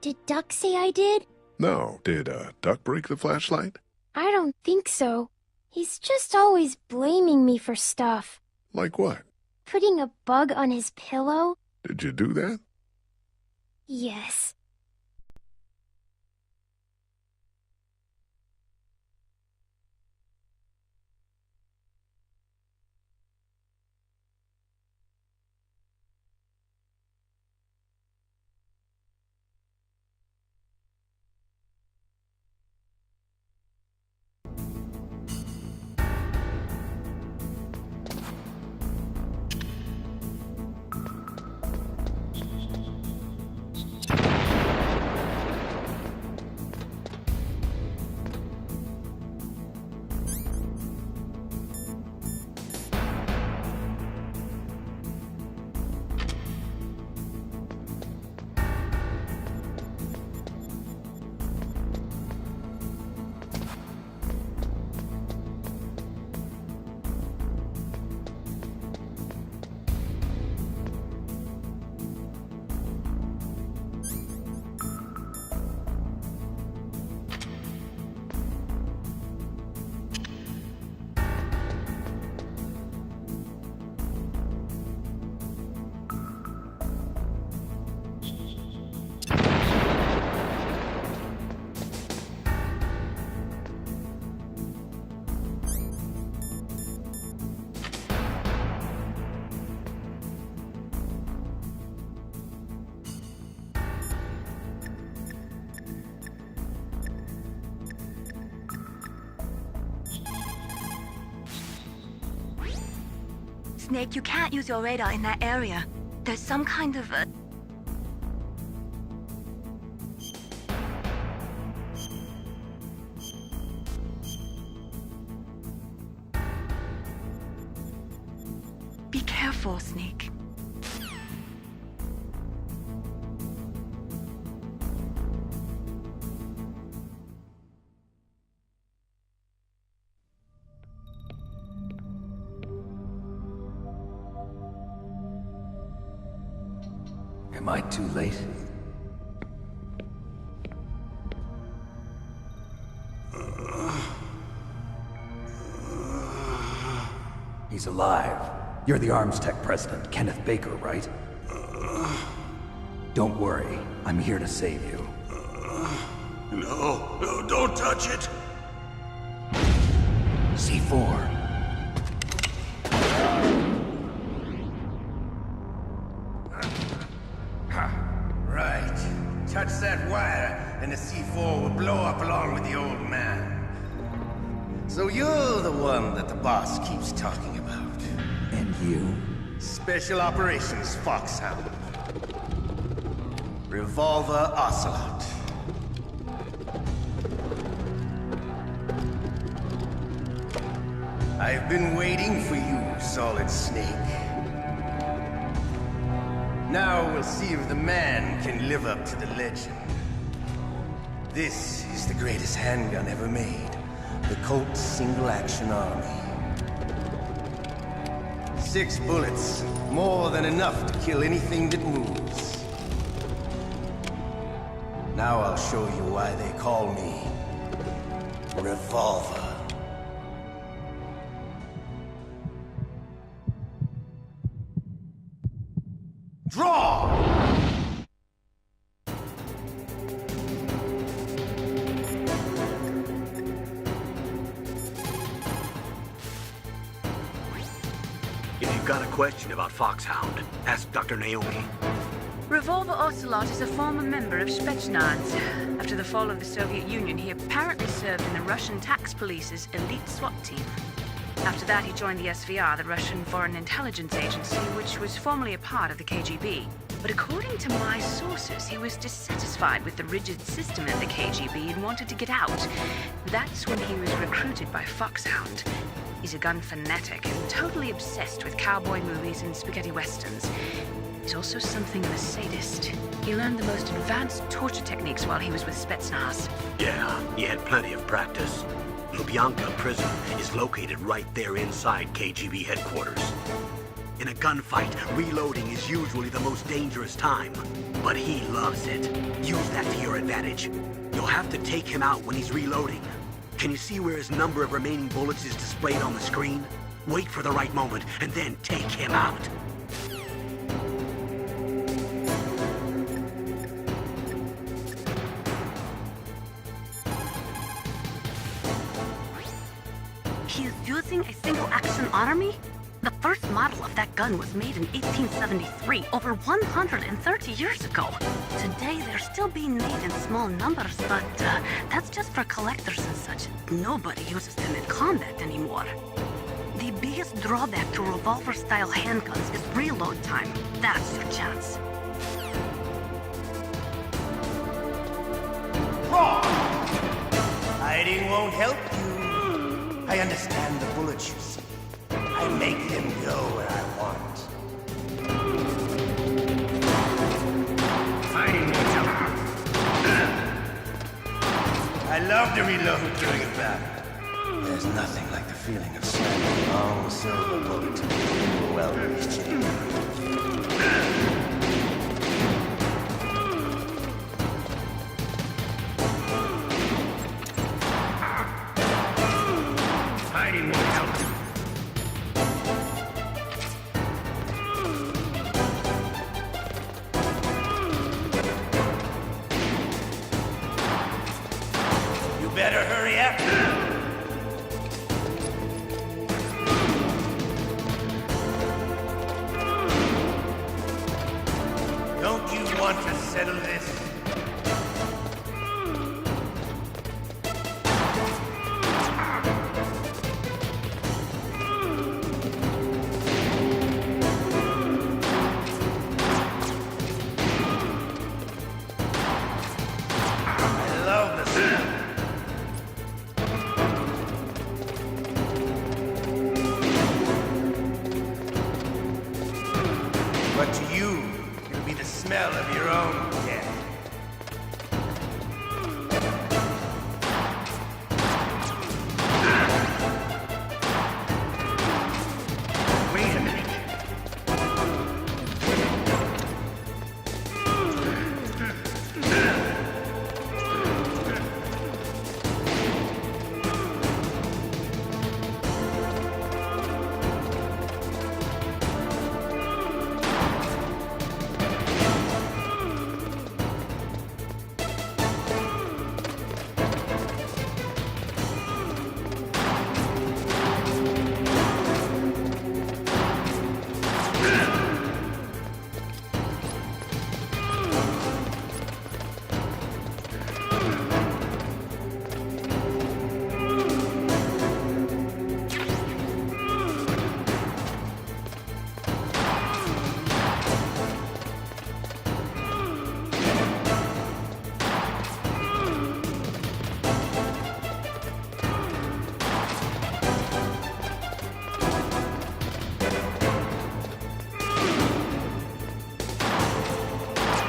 Did Duck say I did? No. Did Duck break the flashlight? I don't think so. He's just always blaming me for stuff. Like what? Putting a bug on his pillow? Did you do that? Yes. Snake, you can't use your radar in that area. There's some kind of a... Be careful, Snake. Am I too late? He's alive. You're the Arms Tech president, Kenneth Baker, right? Don't worry. I'm here to save you. No, don't touch it! C4. Right. Touch that wire, and the C4 will blow up along with the old man. So you're the one that the boss keeps talking about. And you? Special Operations Foxhound. Revolver Ocelot. I've been waiting for you, Solid Snake. Now we'll see if the man can live up to the legend. This is the greatest handgun ever made. The Colt Single Action Army. 6 bullets, more than enough to kill anything that moves. Now I'll show you why they call me Revolver. Draw! If you've got a question about Foxhound, ask Dr. Naomi. Revolver Ocelot is a former member of Spetsnaz. After the fall of the Soviet Union, he apparently served in the Russian tax police's elite SWAT team. After that, he joined the SVR, the Russian Foreign Intelligence Agency, which was formerly a part of the KGB. But according to my sources, he was dissatisfied with the rigid system at the KGB and wanted to get out. That's when he was recruited by Foxhound. He's a gun fanatic and totally obsessed with cowboy movies and spaghetti westerns. He's also something of a sadist. He learned the most advanced torture techniques while he was with Spetsnaz. Yeah, he had plenty of practice. Lubyanka prison is located right there inside KGB headquarters. In a gunfight, reloading is usually the most dangerous time, but he loves it. Use that to your advantage. You'll have to take him out when he's reloading. Can you see where his number of remaining bullets is displayed on the screen? Wait for the right moment, and then take him out. He's using a single-action armoury? The first model of that gun was made in 1873, over 130 years ago. Today, they're still being made in small numbers, but that's just for collectors and such. Nobody uses them in combat anymore. The biggest drawback to revolver-style handguns is reload time. That's your chance. Wrong! Hiding won't help you. I understand the bullets you see. I make them go where I want. Hiding won't help you. I love to reload during a battle. There's nothing like the feeling of slamming a long silver bullet into a well-greased chamber. Hiding won't help you. You better hurry up. Don't you want to settle this? I love the sound. But to you, it'll be the smell of your own death. Wait a minute.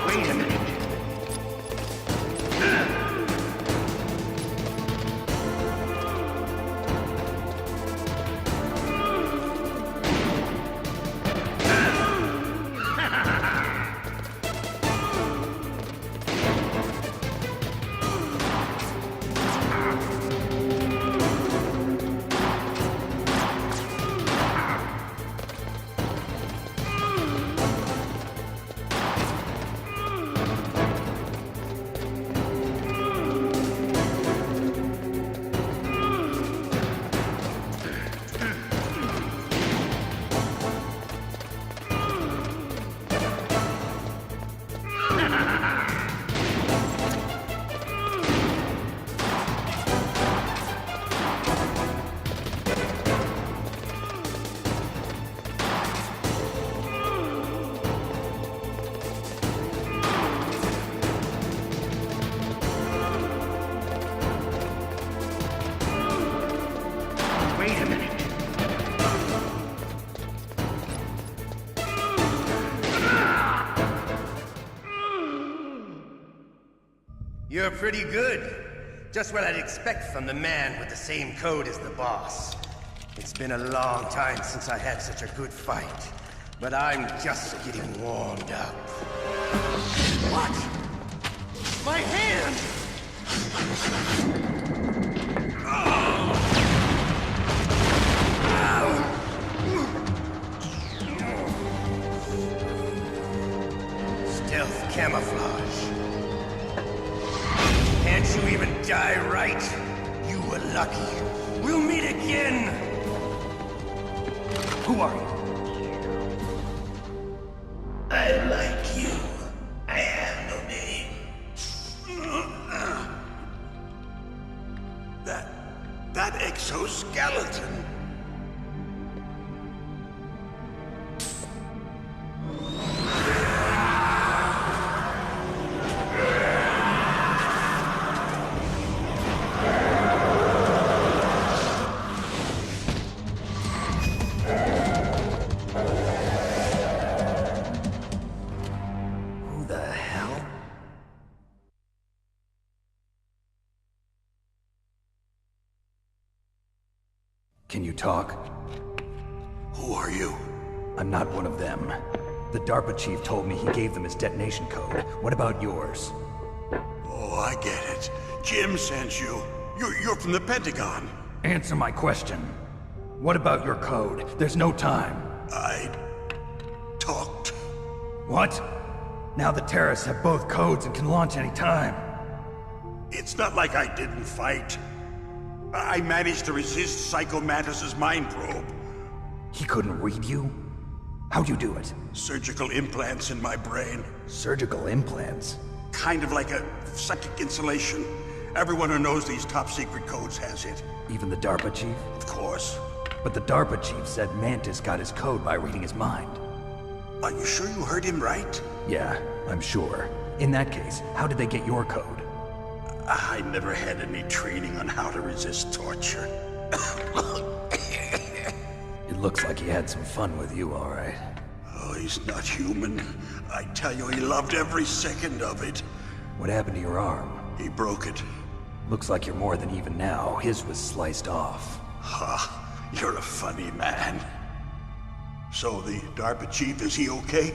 Wait a minute. Wait a minute. You're pretty good. Just what I'd expect from the man with the same code as the boss. It's been a long time since I had such a good fight, but I'm just getting warmed up. What? My hand! Stealth camouflage. Can't you even die right? You were lucky. We'll meet again! Who are you? I like you. I have no name. That exoskeleton. Who the hell? Can you talk? Who are you? I'm not one of them. The DARPA chief told me he gave them his detonation code. What about yours? Oh, I get it. Jim sent you. You're from the Pentagon. Answer my question. What about your code? There's no time. I talked. What? Now the terrorists have both codes and can launch any time. It's not like I didn't fight. I managed to resist Psycho Mantis's mind probe. He couldn't read you? How'd you do it? Surgical implants in my brain. Surgical implants? Kind of like a psychic insulation. Everyone who knows these top secret codes has it. Even the DARPA chief? Of course. But the DARPA chief said Mantis got his code by reading his mind. Are you sure you heard him right? Yeah, I'm sure. In that case, how did they get your code? I never had any training on how to resist torture. It looks like he had some fun with you, all right. Oh, he's not human. I tell you, he loved every second of it. What happened to your arm? He broke it. Looks like you're more than even now. His was sliced off. Ha, you're a funny man. So the DARPA chief, is he okay?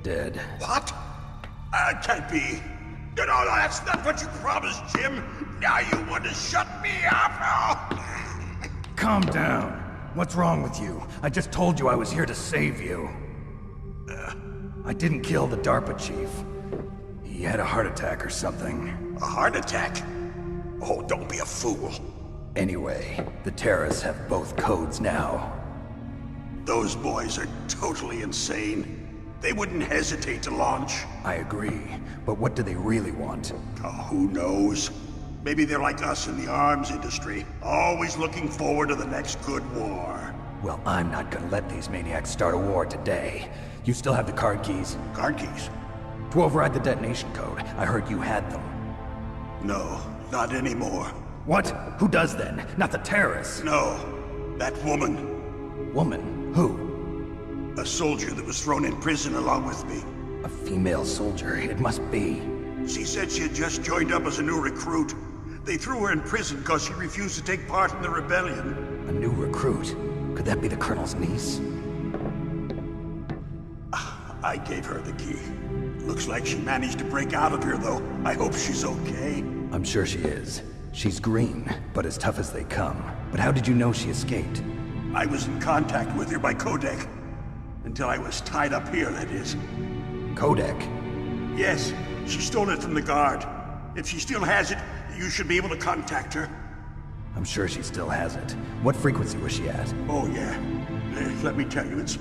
Dead. What? Can't be. No, that's not what you promised, Jim. Now you want to shut me up? Oh. Calm down. What's wrong with you? I just told you I was here to save you. I didn't kill the DARPA chief. He had a heart attack or something. A heart attack? Oh, don't be a fool. Anyway, the terrorists have both codes now. Those boys are totally insane. They wouldn't hesitate to launch. I agree, but what do they really want? Oh, who knows? Maybe they're like us in the arms industry, always looking forward to the next good war. Well, I'm not gonna let these maniacs start a war today. You still have the card keys? Card keys? To override the detonation code. I heard you had them. No, not anymore. What? Who does then? Not the terrorists. No, that woman. Woman? Who? A soldier that was thrown in prison along with me. A female soldier. It must be. She said she had just joined up as a new recruit. They threw her in prison because she refused to take part in the rebellion. A new recruit? Could that be the Colonel's niece? I gave her the key. Looks like she managed to break out of here, though. I hope she's okay. I'm sure she is. She's green, but as tough as they come. But how did you know she escaped? I was in contact with her by codec. Until I was tied up here, that is. Codec? Yes, she stole it from the guard. If she still has it, you should be able to contact her. I'm sure she still has it. What frequency was she at? Oh, yeah. Let me tell you, it's...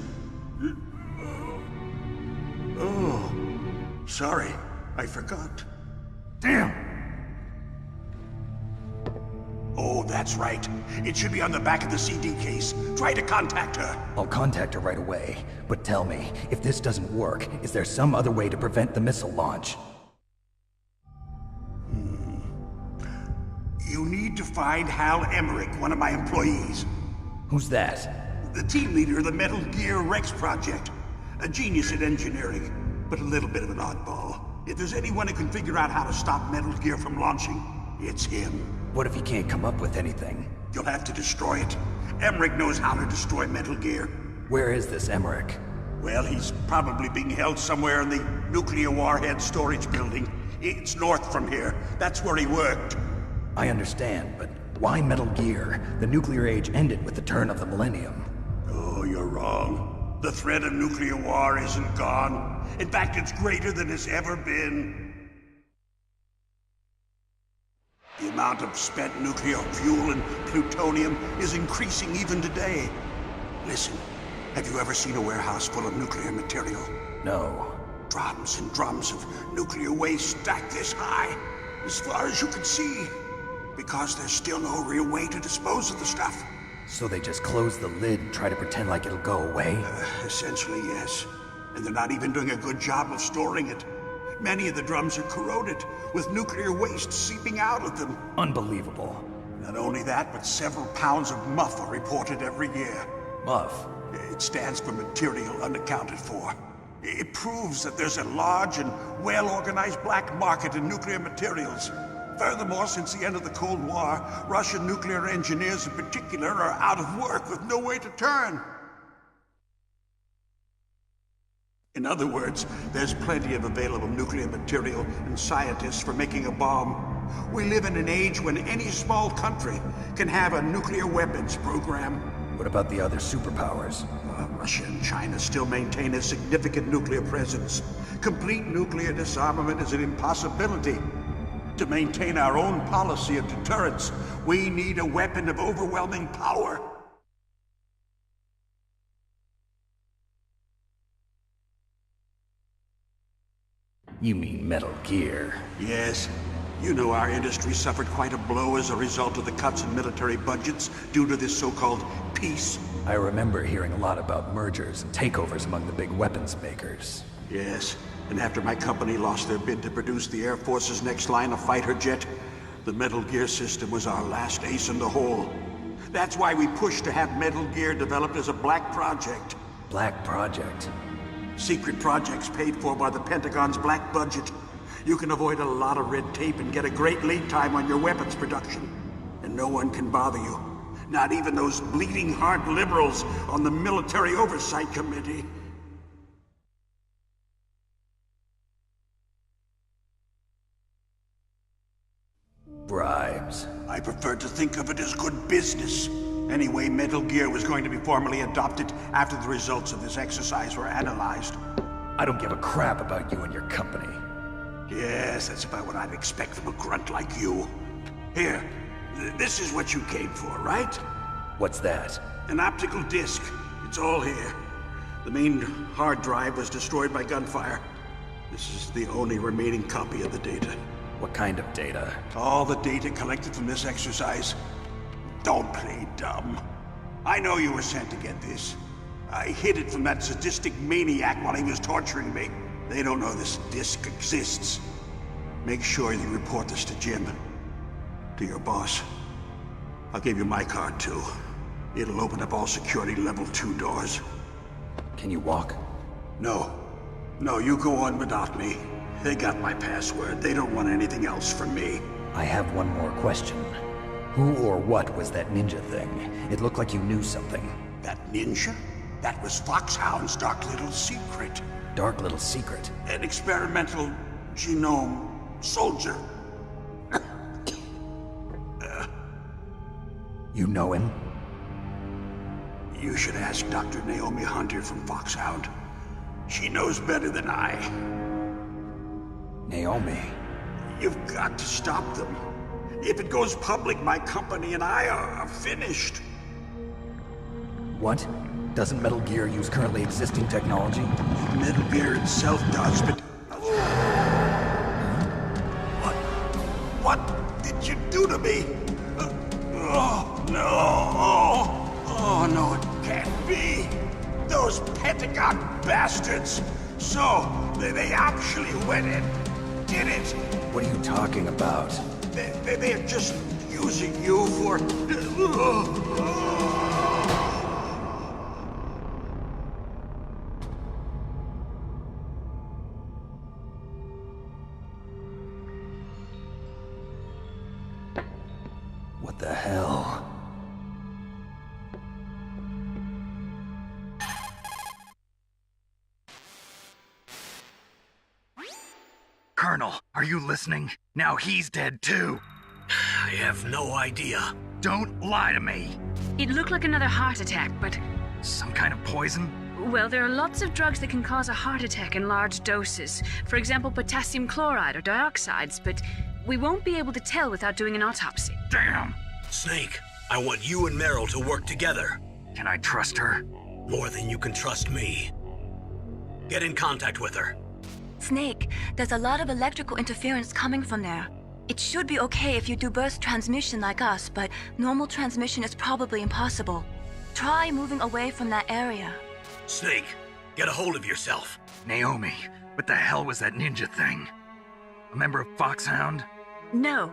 Oh, sorry. I forgot. Damn! Oh, that's right. It should be on the back of the CD case. Try to contact her. I'll contact her right away. But tell me, if this doesn't work, is there some other way to prevent the missile launch? You need to find Hal Emmerich, one of my employees. Who's that? The team leader of the Metal Gear Rex project. A genius at engineering, but a little bit of an oddball. If there's anyone who can figure out how to stop Metal Gear from launching, it's him. What if he can't come up with anything? You'll have to destroy it. Emmerich knows how to destroy Metal Gear. Where is this Emmerich? Well, he's probably being held somewhere in the nuclear warhead storage building. It's north from here. That's where he worked. I understand, but why Metal Gear? The nuclear age ended with the turn of the millennium. Oh, you're wrong. The threat of nuclear war isn't gone. In fact, it's greater than it's ever been. The amount of spent nuclear fuel and plutonium is increasing even today. Listen, have you ever seen a warehouse full of nuclear material? No. Drums and drums of nuclear waste stacked this high, as far as you can see. Because there's still no real way to dispose of the stuff. So they just close the lid and try to pretend like it'll go away? Essentially, yes. And they're not even doing a good job of storing it. Many of the drums are corroded, with nuclear waste seeping out of them. Unbelievable. Not only that, but several pounds of muff are reported every year. Muff? It stands for material unaccounted for. It proves that there's a large and well-organized black market in nuclear materials. Furthermore, since the end of the Cold War, Russian nuclear engineers in particular are out of work with no way to turn. In other words, there's plenty of available nuclear material and scientists for making a bomb. We live in an age when any small country can have a nuclear weapons program. What about the other superpowers? Russia and China still maintain a significant nuclear presence. Complete nuclear disarmament is an impossibility. To maintain our own policy of deterrence, we need a weapon of overwhelming power. You mean Metal Gear? Yes. You know our industry suffered quite a blow as a result of the cuts in military budgets due to this so-called peace. I remember hearing a lot about mergers and takeovers among the big weapons makers. Yes. And after my company lost their bid to produce the Air Force's next line of fighter jet, the Metal Gear system was our last ace in the hole. That's why we pushed to have Metal Gear developed as a black project. Black Project? Secret projects paid for by the Pentagon's black budget. You can avoid a lot of red tape and get a great lead time on your weapons production. And no one can bother you. Not even those bleeding heart liberals on the Military Oversight Committee. Bribes. I prefer to think of it as good business. Anyway, Metal Gear was going to be formally adopted after the results of this exercise were analyzed. I don't give a crap about you and your company. Yes, that's about what I'd expect from a grunt like you. Here, this is what you came for, right? What's that? An optical disc. It's all here. The main hard drive was destroyed by gunfire. This is the only remaining copy of the data. What kind of data? All the data collected from this exercise. Don't play dumb. I know you were sent to get this. I hid it from that sadistic maniac while he was torturing me. They don't know this disc exists. Make sure you report this to Jim. To your boss. I'll give you my card, too. It'll open up all security level 2 doors. Can you walk? No. No, you go on without me. They got my password. They don't want anything else from me. I have one more question. Who or what was that ninja thing? It looked like you knew something. That ninja? That was Foxhound's dark little secret. Dark little secret? An experimental genome soldier. You know him? You should ask Dr. Naomi Hunter from Foxhound. She knows better than I. Naomi? You've got to stop them. If it goes public, my company and I are finished. What? Doesn't Metal Gear use currently existing technology? Metal Gear itself does, but... What did you do to me? Oh, no. Oh, no, it can't be. Those Pentagon bastards. So, they actually went and did it. What are you talking about? They're just using you for... What the hell? Colonel, are Are you listening? Now he's dead too. I have no idea. Don't lie to me. It looked like another heart attack, but... Some kind of poison? Well, there are lots of drugs that can cause a heart attack in large doses. For example, potassium chloride or dioxides, but we won't be able to tell without doing an autopsy. Damn! Snake, I want you and Meryl to work together. Can I trust her? More than you can trust me. Get in contact with her. Snake, there's a lot of electrical interference coming from there. It should be okay if you do burst transmission like us, but normal transmission is probably impossible. Try moving away from that area. Snake, get a hold of yourself. Naomi, what the hell was that ninja thing? A member of Foxhound? No.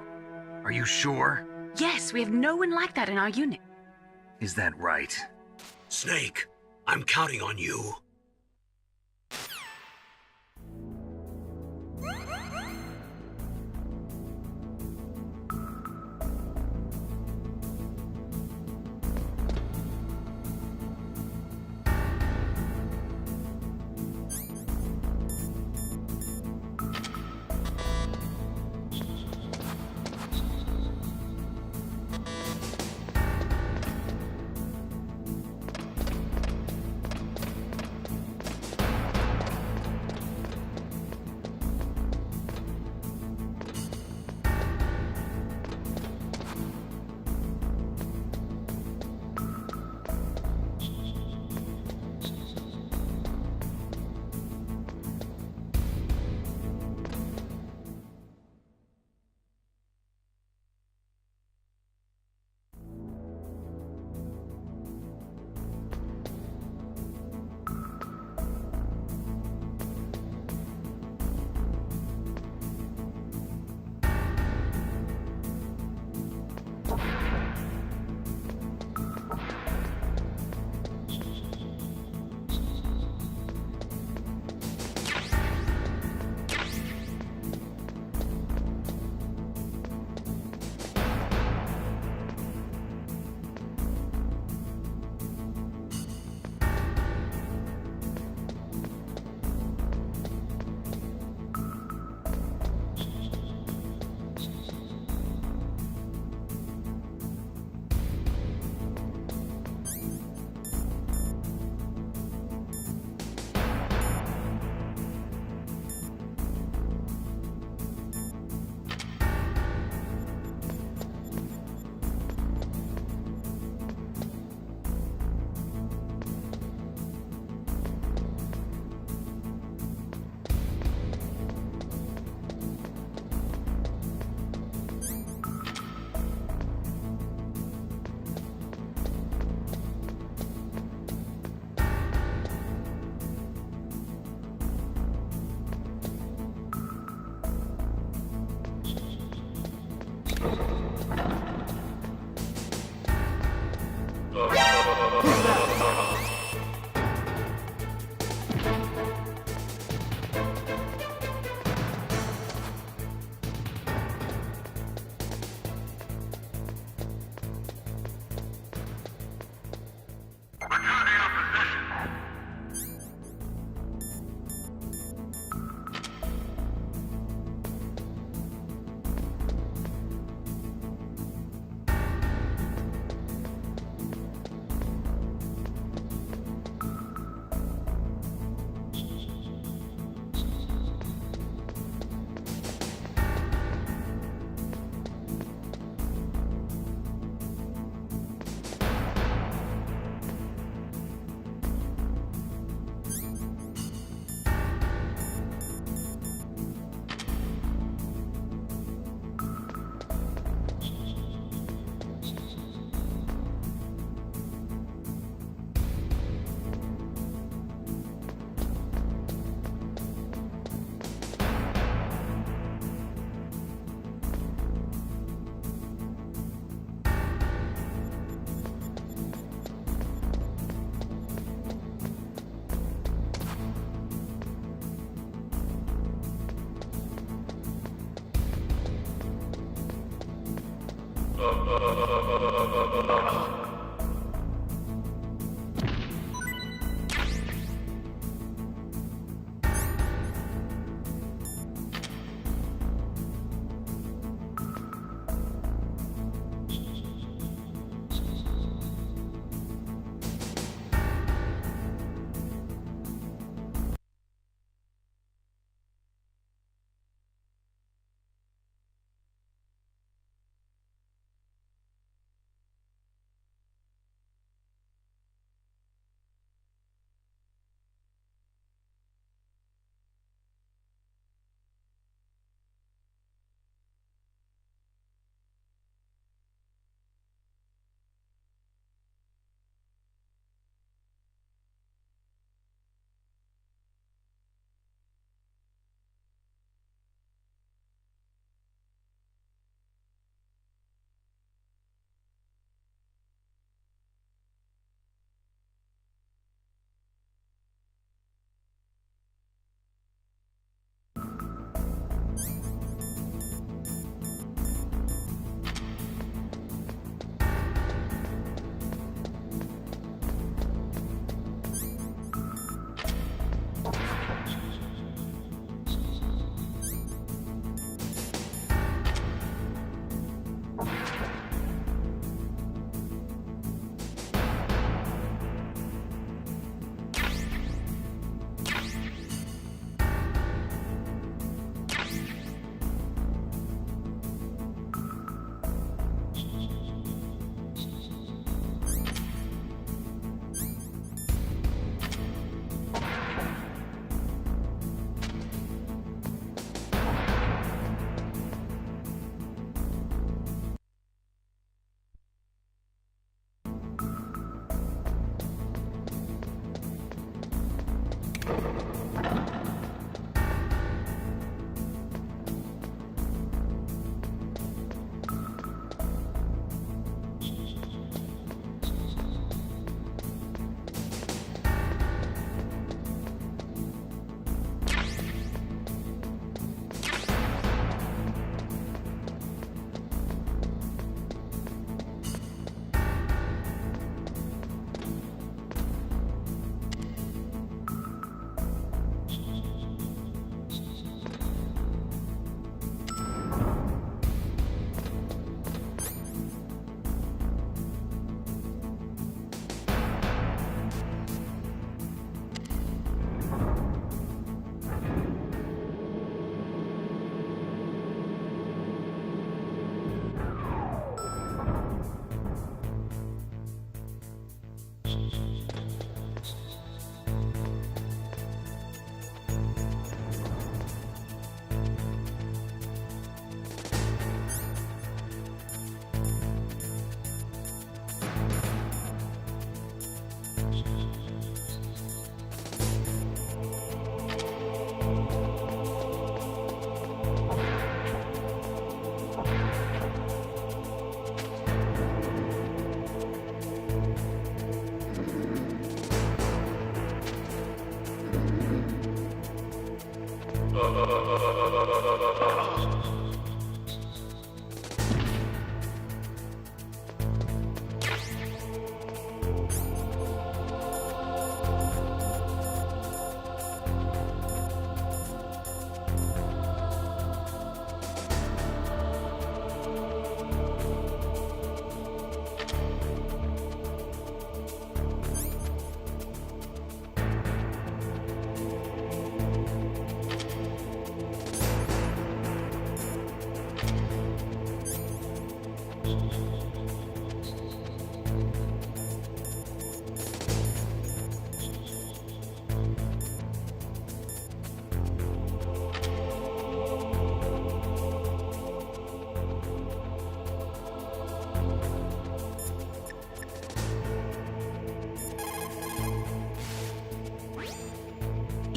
Are you sure? Yes, we have no one like that in our unit. Is that right? Snake, I'm counting on you.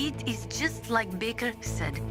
It is just like Baker said.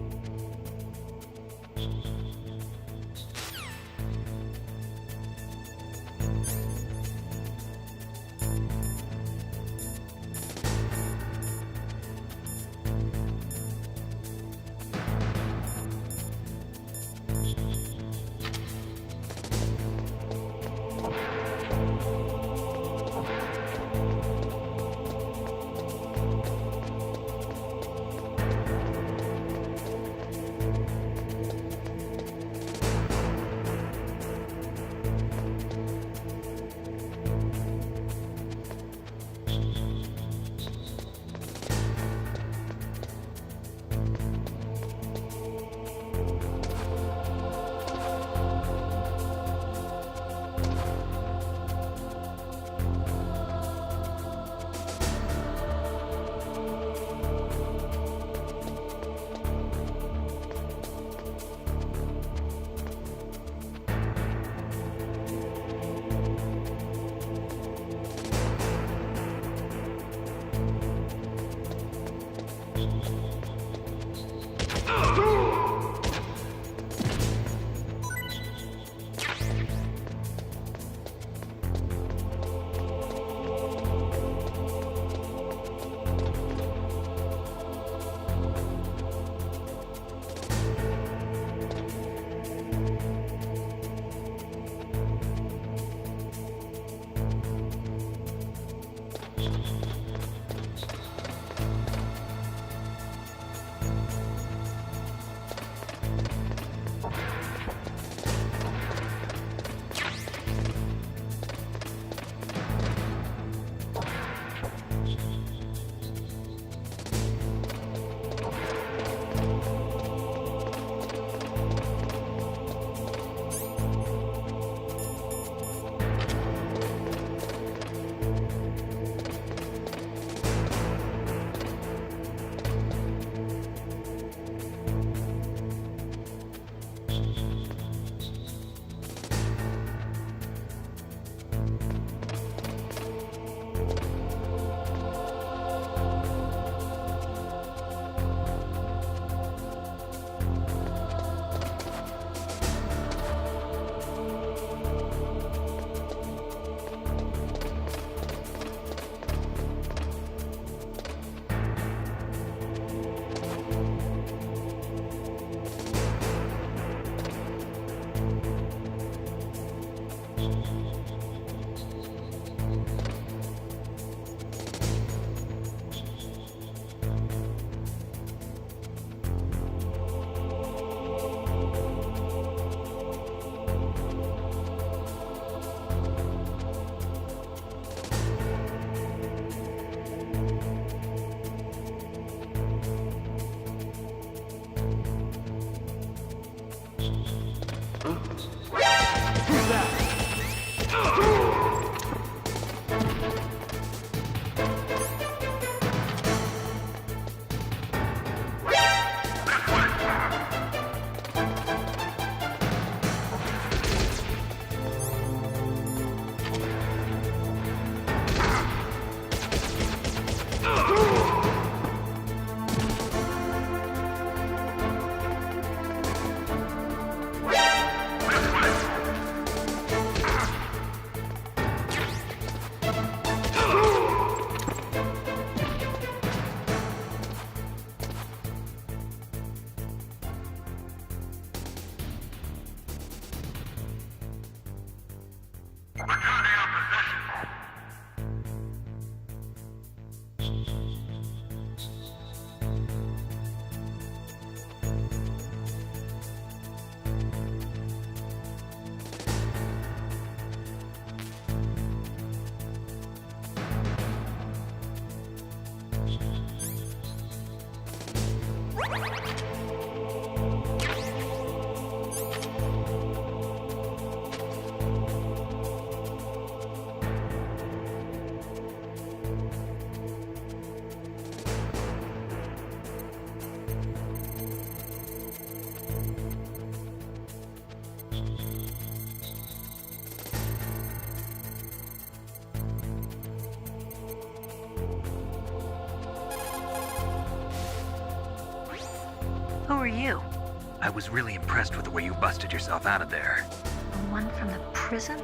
I was really impressed with the way you busted yourself out of there. The one from the prison?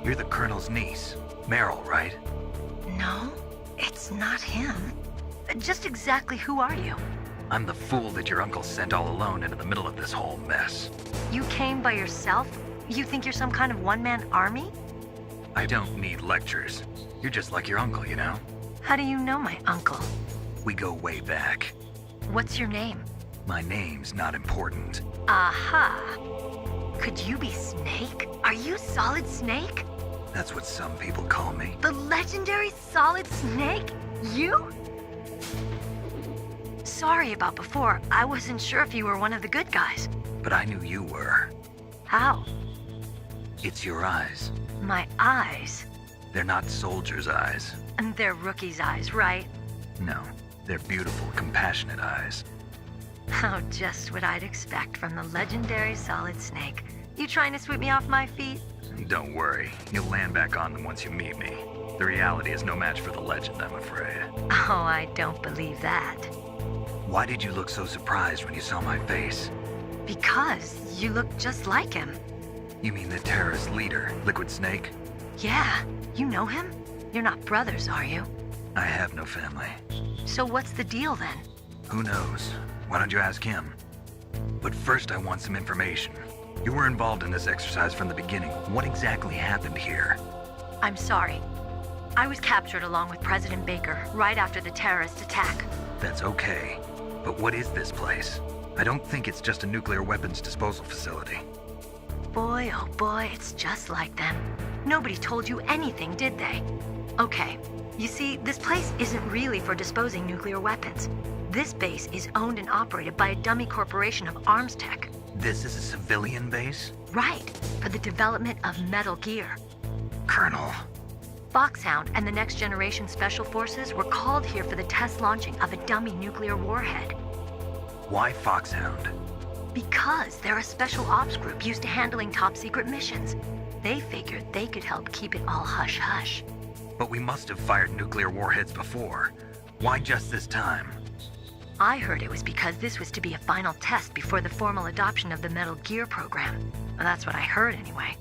You're the Colonel's niece, Meryl, right? No, it's not him. Just exactly who are you? I'm the fool that your uncle sent all alone into the middle of this whole mess. You came by yourself? You think you're some kind of one-man army? I don't need lectures. You're just like your uncle, you know? How do you know my uncle? We go way back. What's your name? My name's not important. Aha! Could you be Snake? Are you Solid Snake? That's what some people call me. The legendary Solid Snake? You? Sorry about before. I wasn't sure if you were one of the good guys. But I knew you were. How? It's your eyes. My eyes? They're not soldiers' eyes. And they're rookies' eyes, right? No, they're beautiful, compassionate eyes. Oh, just what I'd expect from the legendary Solid Snake. You trying to sweep me off my feet? Don't worry, you'll land back on them once you meet me. The reality is no match for the legend, I'm afraid. Oh, I don't believe that. Why did you look so surprised when you saw my face? Because you look just like him. You mean the terrorist leader, Liquid Snake? Yeah, you know him? You're not brothers, are you? I have no family. So what's the deal then? Who knows? Why don't you ask him? But first I want some information. You were involved in this exercise from the beginning. What exactly happened here? I'm sorry. I was captured along with President Baker right after the terrorist attack. That's okay. But what is this place? I don't think it's just a nuclear weapons disposal facility. Boy, oh boy, it's just like them. Nobody told you anything, did they? Okay, you see, this place isn't really for disposing nuclear weapons. This base is owned and operated by a dummy corporation of arms tech. This is a civilian base? Right, for the development of Metal Gear. Colonel. Foxhound and the Next Generation Special Forces were called here for the test launching of a dummy nuclear warhead. Why Foxhound? Because they're a special ops group used to handling top secret missions. They figured they could help keep it all hush-hush. But we must have fired nuclear warheads before. Why just this time? I heard it was because this was to be a final test before the formal adoption of the Metal Gear program. Well, that's what I heard anyway.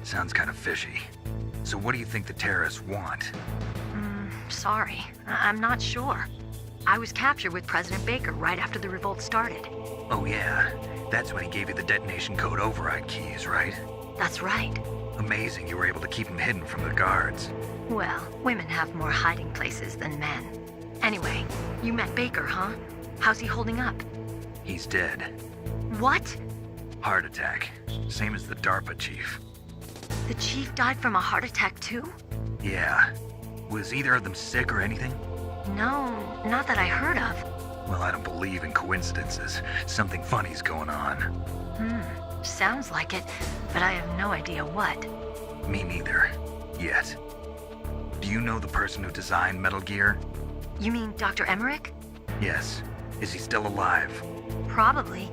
Sounds kind of fishy. So what do you think the terrorists want? Sorry. I'm not sure. I was captured with President Baker right after the revolt started. Oh yeah, that's when he gave you the detonation code override keys, right? That's right. Amazing you were able to keep him hidden from the guards. Well, women have more hiding places than men. Anyway, you met Baker, huh? How's he holding up? He's dead. What? Heart attack. Same as the DARPA chief. The chief died from a heart attack too? Yeah. Was either of them sick or anything? No, not that I heard of. Well, I don't believe in coincidences. Something funny's going on. Sounds like it, but I have no idea what. Me neither. Yet. Do you know the person who designed Metal Gear? You mean Dr. Emmerich? Yes. Is he still alive? Probably.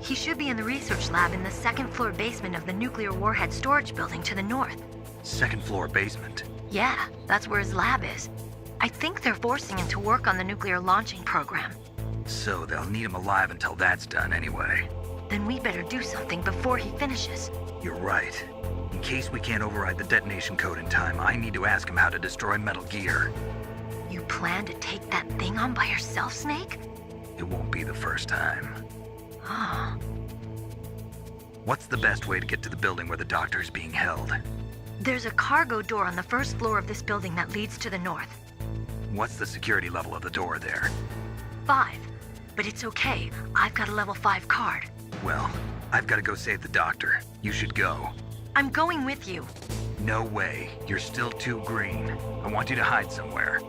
He should be in the research lab in the second-floor basement of the nuclear warhead storage building to the north. Second floor basement? Yeah, that's where his lab is. I think they're forcing him to work on the nuclear launching program. So they'll need him alive until that's done anyway. Then we better do something before he finishes. You're right. In case we can't override the detonation code in time, I need to ask him how to destroy Metal Gear. You plan to take that thing on by yourself, Snake? It won't be the first time. Oh. What's the best way to get to the building where the doctor's being held? There's a cargo door on the first floor of this building that leads to the north. What's the security level of the door there? 5. But it's okay. I've got a level 5 card. Well, I've got to go save the doctor. You should go. I'm going with you. No way. You're still too green. I want you to hide somewhere.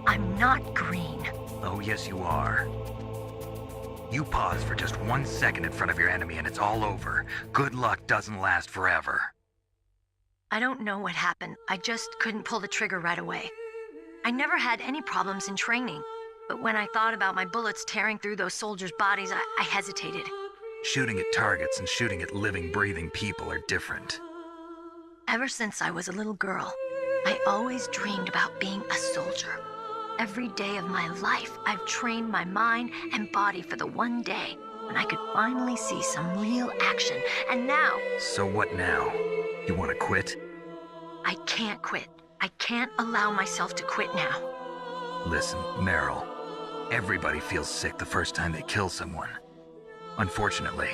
I'm not green. Oh, yes, you are. You pause for just 1 second in front of your enemy and it's all over. Good luck doesn't last forever. I don't know what happened. I just couldn't pull the trigger right away. I never had any problems in training, but when I thought about my bullets tearing through those soldiers' bodies, I hesitated. Shooting at targets and shooting at living, breathing people are different. Ever since I was a little girl, I always dreamed about being a soldier. Every day of my life, I've trained my mind and body for the one day when I could finally see some real action. And now, So what now? You want to quit? I can't quit. I can't allow myself to quit now. Listen, Meryl, everybody feels sick the first time they kill someone. Unfortunately,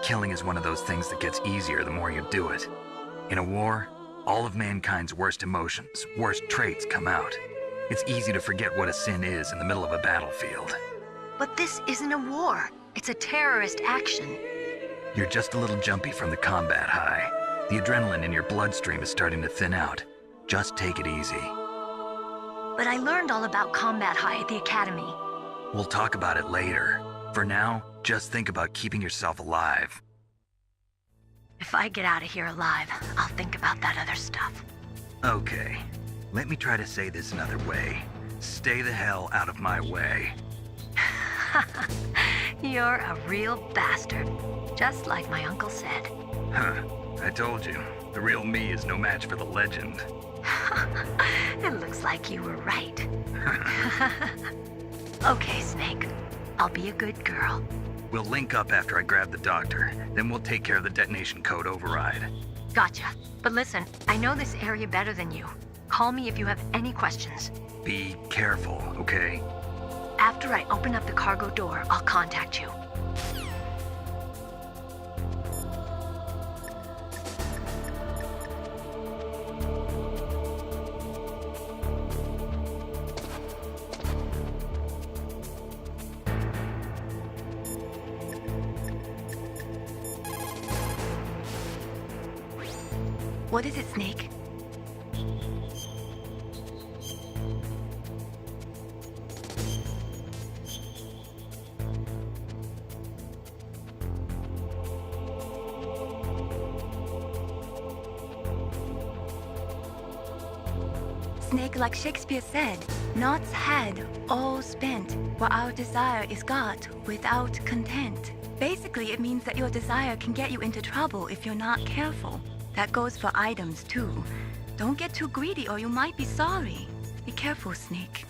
killing is one of those things that gets easier the more you do it. In a war, all of mankind's worst emotions, worst traits come out. It's easy to forget what a sin is in the middle of a battlefield. But this isn't a war. It's a terrorist action. You're just a little jumpy from the combat high. The adrenaline in your bloodstream is starting to thin out. Just take it easy. But I learned all about combat high at the academy. We'll talk about it later. For now, just think about keeping yourself alive. If I get out of here alive, I'll think about that other stuff. Okay, let me try to say this another way. Stay the hell out of my way. You're a real bastard. Just like my uncle said. Huh, I told you. The real me is no match for the legend. It looks like you were right. Okay, Snake. I'll be a good girl. We'll link up after I grab the doctor. Then we'll take care of the detonation code override. Gotcha. But listen, I know this area better than you. Call me if you have any questions. Be careful, okay? After I open up the cargo door, I'll contact you. What is it, Snake? Snake, like Shakespeare said, naught's had, all spent, where our desire is got without content. Basically, it means that your desire can get you into trouble if you're not careful. That goes for items, too. Don't get too greedy or you might be sorry. Be careful, Snake.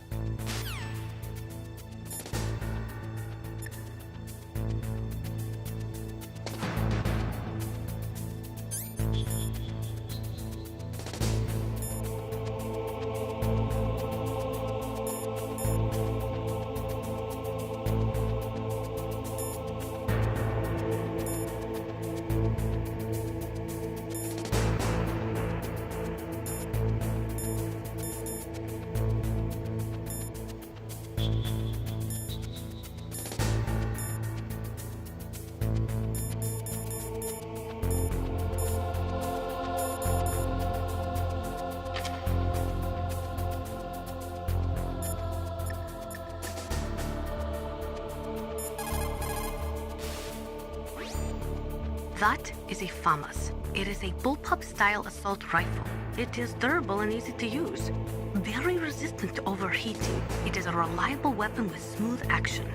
That is a FAMAS. It is a bullpup-style assault rifle. It is durable and easy to use. Very resistant to overheating. It is a reliable weapon with smooth action.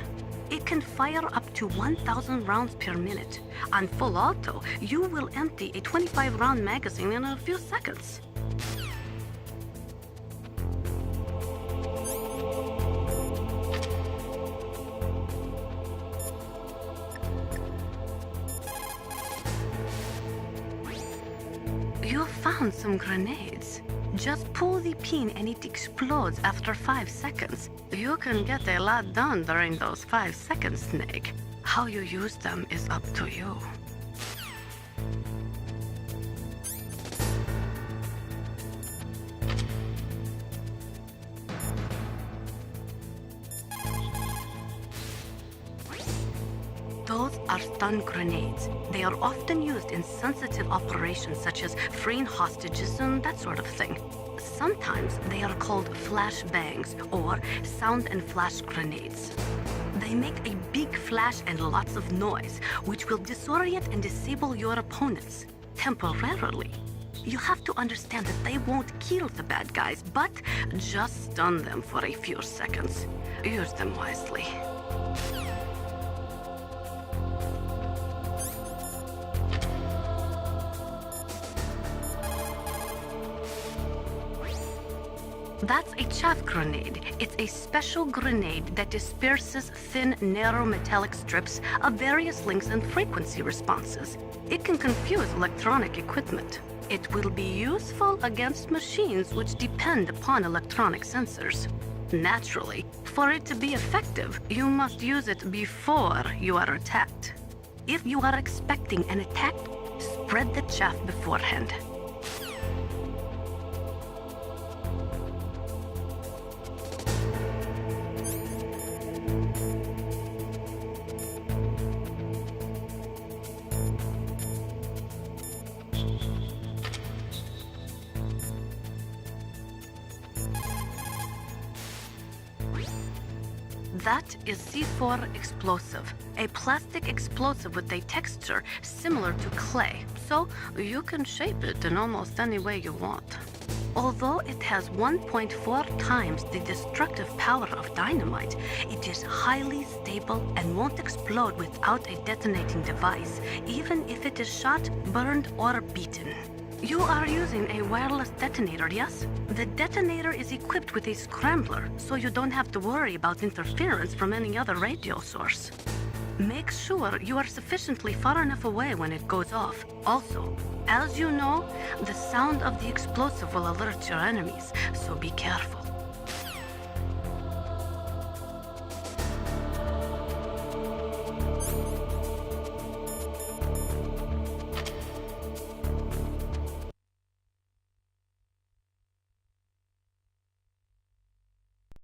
It can fire up to 1,000 rounds per minute. On full auto, you will empty a 25-round magazine in a few seconds. You found some grenades. Just pull the pin and it explodes after 5 seconds. You can get a lot done during those 5 seconds, Snake. How you use them is up to you. Those are stun grenades. They are often used in sensitive operations such as freeing hostages and that sort of thing. Sometimes they are called flash bangs or sound and flash grenades. They make a big flash and lots of noise, which will disorient and disable your opponents temporarily. You have to understand that they won't kill the bad guys, but just stun them for a few seconds. Use them wisely. That's a chaff grenade. It's a special grenade that disperses thin, narrow metallic strips of various lengths and frequency responses. It can confuse electronic equipment. It will be useful against machines which depend upon electronic sensors. Naturally, for it to be effective, you must use it before you are attacked. If you are expecting an attack, spread the chaff beforehand. That is C4 explosive, a plastic explosive with a texture similar to clay, so you can shape it in almost any way you want. Although it has 1.4 times the destructive power of dynamite, it is highly stable and won't explode without a detonating device, even if it is shot, burned, or beaten. You are using a wireless detonator, yes? The detonator is equipped with a scrambler, so you don't have to worry about interference from any other radio source. Make sure you are sufficiently far enough away when it goes off. Also, as you know, the sound of the explosive will alert your enemies, so be careful.